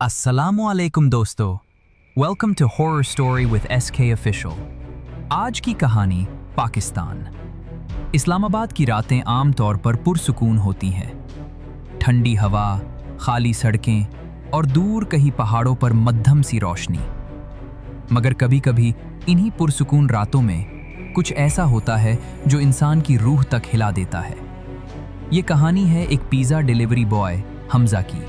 अस्सलामुअलैकुम दोस्तों, welcome to horror story with SK official. आज की कहानी पाकिस्तान। इस्लामाबाद की रातें आम तौर पर पुरसुकून होती हैं। ठंडी हवा, खाली सड़कें और दूर कहीं पहाड़ों पर मध्यम सी रोशनी। मगर कभी-कभी इन्हीं पुरसुकून रातों में कुछ ऐसा होता है जो इंसान की रूह तक हिला देता है। ये कहानी है एक पिज़्ज़ा डिलीवरी बॉय हमजा की,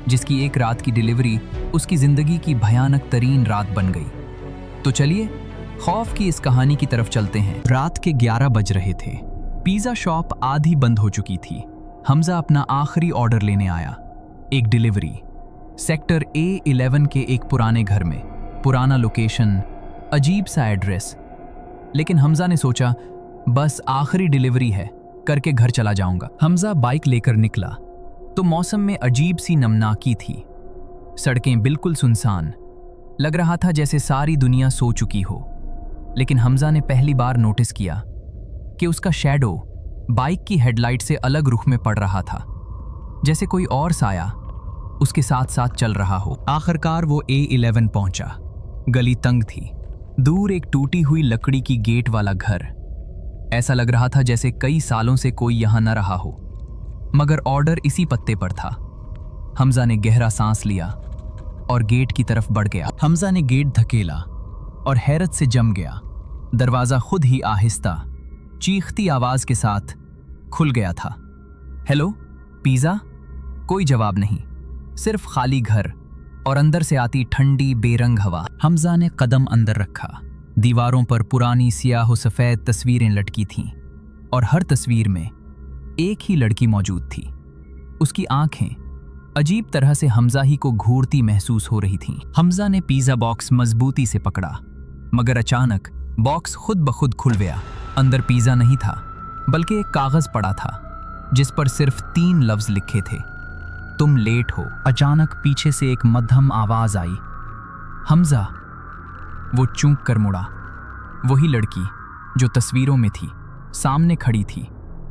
जिसकी एक रात की डिलीवरी उसकी जिंदगी की भयानक तरीन रात बन गई। तो चलिए खौफ की इस कहानी की तरफ चलते हैं। रात के 11 बज रहे थे। पिज़्ज़ा शॉप आधी बंद हो चुकी थी। हमजा अपना आखिरी ऑर्डर लेने आया। एक डिलीवरी सेक्टर A11 के एक पुराने घर में। पुराना लोकेशन, अजीब सा एड्रेस। लेकिन हमजा ने सोचा, बस आखिरी डिलीवरी है, करके घर चला जाऊंगा। हमजा बाइक लेकर निकला तो मौसम में अजीब सी नमनाकी थी। सड़कें बिल्कुल सुनसान, लग रहा था जैसे सारी दुनिया सो चुकी हो। लेकिन हमजा ने पहली बार नोटिस किया कि उसका शैडो बाइक की हेडलाइट से अलग रुख में पड़ रहा था, जैसे कोई और साया उसके साथ साथ चल रहा हो। आखिरकार वो A11 पहुंचा। गली तंग थी, दूर एक टूटी हुई लकड़ी की गेट वाला घर। ऐसा लग रहा था जैसे कई सालों से कोई यहां न रहा हो, मगर ऑर्डर इसी पत्ते पर था। हमजा ने गहरा सांस लिया और गेट की तरफ बढ़ गया। हमजा ने गेट धकेला और हैरत से जम गया। दरवाजा खुद ही आहिस्ता, चीखती आवाज के साथ खुल गया था। Hello, pizza? कोई जवाब नहीं, सिर्फ खाली घर और अंदर से आती ठंडी बेरंग हवा। हमजा ने कदम अंदर रखा। दीवारों पर पुरानी सियाह सफेद तस्वीरें लटकी थीं और हर तस्वीर में एक ही लड़की मौजूद थी। उसकी आंखें अजीब तरह से हमजा ही को घूरती महसूस हो रही थीं। हमजा ने पिज़्ज़ा बॉक्स मजबूती से पकड़ा, मगर अचानक बॉक्स खुद ब खुद खुल गया। अंदर पिज़्ज़ा नहीं था, बल्कि एक कागज पड़ा था जिस पर सिर्फ 3 लफ्ज लिखे थे, तुम लेट हो। अचानक पीछे से एक मध्यम आवाज आई, हमजा। वो चूक कर मुड़ा। वही लड़की जो तस्वीरों में थी, सामने खड़ी थी,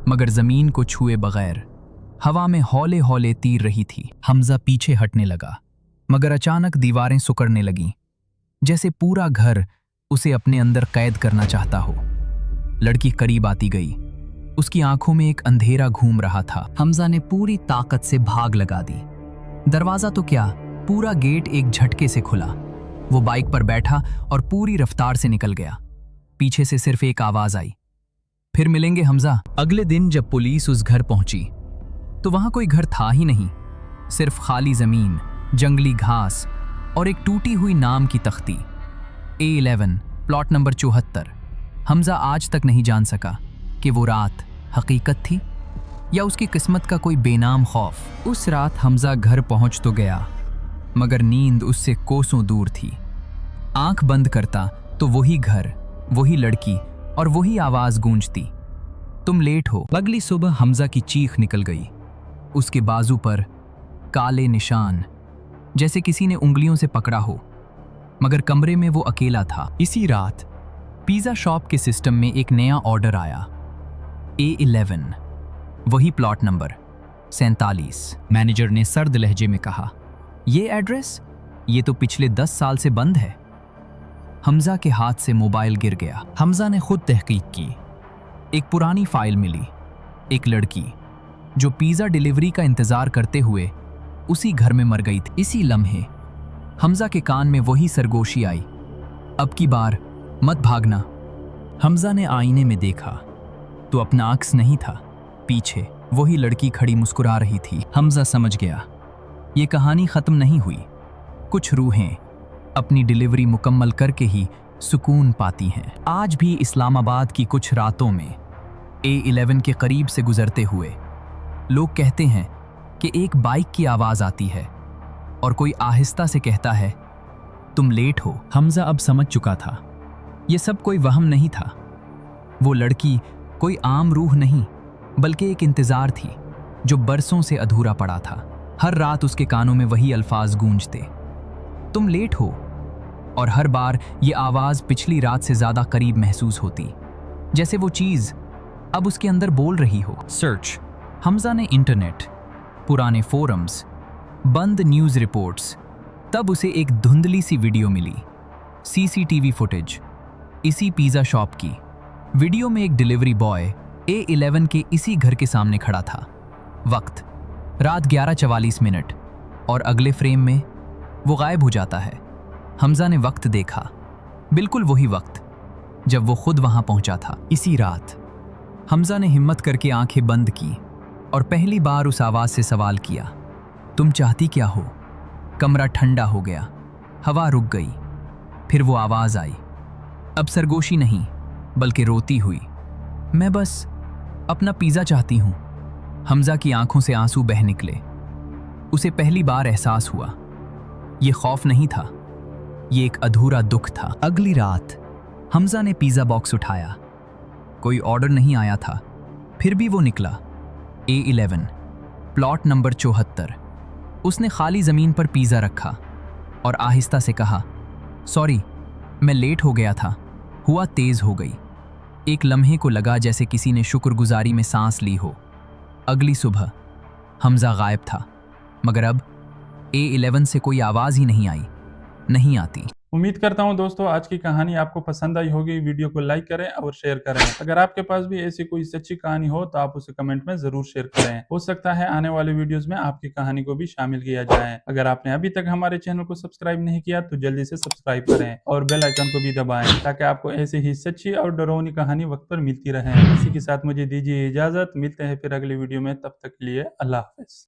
मगर जमीन को छुए बगैर हवा में हौले हौले तीर रही थी। हमजा पीछे हटने लगा, मगर अचानक दीवारें सिकुड़ने लगीं, जैसे पूरा घर उसे अपने अंदर कैद करना चाहता हो। लड़की करीब आती गई। उसकी आंखों में एक अंधेरा घूम रहा था। हमजा ने पूरी ताकत से भाग लगा दी। दरवाजा तो क्या, पूरा गेट एक झटके से खुला। वो बाइक पर बैठा और पूरी रफ्तार से निकल गया। पीछे से सिर्फ एक आवाज आई, फिर मिलेंगे हमजा। अगले दिन जब पुलिस उस घर पहुंची तो वहां कोई घर था ही नहीं, सिर्फ खाली जमीन, जंगली घास और एक टूटी हुई नाम की तख्ती। A11, plot number 74। हमजा आज तक नहीं जान सका कि वो रात हकीकत थी या उसकी किस्मत का कोई बेनाम खौफ। उस रात हमजा घर पहुंच तो गया, मगर नींद उससे कोसों दूर थी। आंख बंद करता तो वही घर, वही लड़की और वही आवाज गूंजती, तुम लेट हो। अगली सुबह हमजा की चीख निकल गई। उसके बाजू पर काले निशान, जैसे किसी ने उंगलियों से पकड़ा हो, मगर कमरे में वो अकेला था। इसी रात पिज़्ज़ा शॉप के सिस्टम में एक नया ऑर्डर आया, A11, वही प्लॉट नंबर 47। मैनेजर ने सर्द लहजे में कहा, ये एड्रेस? ये तो पिछले 10 साल से बंद है। हमजा के हाथ से मोबाइल गिर गया। हमजा ने खुद तहकीक की। एक पुरानी फाइल मिली, एक लड़की जो पिज़्ज़ा डिलीवरी का इंतजार करते हुए उसी घर में मर गई थी। इसी लम्हे हमजा के कान में वही सरगोशी आई, अब की बार मत भागना। हमजा ने आईने में देखा तो अपना अक्स नहीं था, पीछे वही लड़की खड़ी मुस्कुरा रही थी। हमजा समझ गया, ये कहानी खत्म नहीं हुई। कुछ रूहें अपनी डिलीवरी मुकम्मल करके ही सुकून पाती हैं। आज भी इस्लामाबाद की कुछ रातों में A11 के करीब से गुजरते हुए लोग कहते हैं कि एक बाइक की आवाज आती है और कोई आहिस्ता से कहता है, तुम लेट हो। हमजा अब समझ चुका था, ये सब कोई वहम नहीं था। वो लड़की कोई आम रूह नहीं, बल्कि एक इंतजार थी जो बरसों से अधूरा पड़ा था। हर रात उसके कानों में वही अल्फाज गूंजते, तुम लेट हो, और हर बार ये आवाज पिछली रात से ज्यादा करीब महसूस होती, जैसे वो चीज अब उसके अंदर बोल रही हो। सर्च। हमजा ने इंटरनेट, पुराने फोरम्स, बंद न्यूज़ रिपोर्ट्स। तब उसे एक धुंधली सी वीडियो मिली, सीसीटीवी फुटेज, इसी पिज़्ज़ा शॉप की। वीडियो में एक डिलीवरी बॉय A11 के इसी घर के सामने खड़ा था। वक्त रात 11:44 और अगले फ्रेम में वो गायब हो जाता है। हमजा ने वक्त देखा, बिल्कुल वही वक्त जब वो खुद वहां पहुंचा था। इसी रात हमजा ने हिम्मत करके आंखें बंद की और पहली बार उस आवाज से सवाल किया, तुम चाहती क्या हो? कमरा ठंडा हो गया, हवा रुक गई। फिर वो आवाज आई, अब सरगोशी नहीं बल्कि रोती हुई, मैं बस अपना पिज़्ज़ा चाहती हूं। हमजा की आंखों से आंसू बह निकले। उसे पहली बार एहसास हुआ, ये खौफ नहीं था, ये एक अधूरा दुख था। अगली रात हमजा ने पिज़्ज़ा बॉक्स उठाया। कोई ऑर्डर नहीं आया था, फिर भी वो निकला। A11, plot number 74। उसने खाली ज़मीन पर पिज़्ज़ा रखा और आहिस्ता से कहा, सॉरी, मैं लेट हो गया था। हुआ तेज़ हो गई। एक लम्हे को लगा जैसे किसी ने शुक्रगुजारी में सांस ली हो। अगली सुबह हमजा गायब था, मगर अब A11 से कोई आवाज़ ही नहीं आती। उम्मीद करता हूं दोस्तों आज की कहानी आपको पसंद आई होगी। वीडियो को लाइक करें और शेयर करें। अगर आपके पास भी ऐसी कोई सच्ची कहानी हो तो आप उसे कमेंट में जरूर शेयर करें। हो सकता है आने वाले वीडियोस में आपकी कहानी को भी शामिल किया जाए। अगर आपने अभी तक हमारे चैनल को सब्सक्राइब नहीं किया तो जल्दी से सब्सक्राइब करें और बेल आइकन को भी दबाएं ताकि आपको ऐसी ही सच्ची और डरावनी कहानी वक्त पर मिलती रहे। इसी के साथ मुझे दीजिए इजाजत, मिलते हैं फिर अगले वीडियो में। तब तक के लिए अल्लाह हाफिज।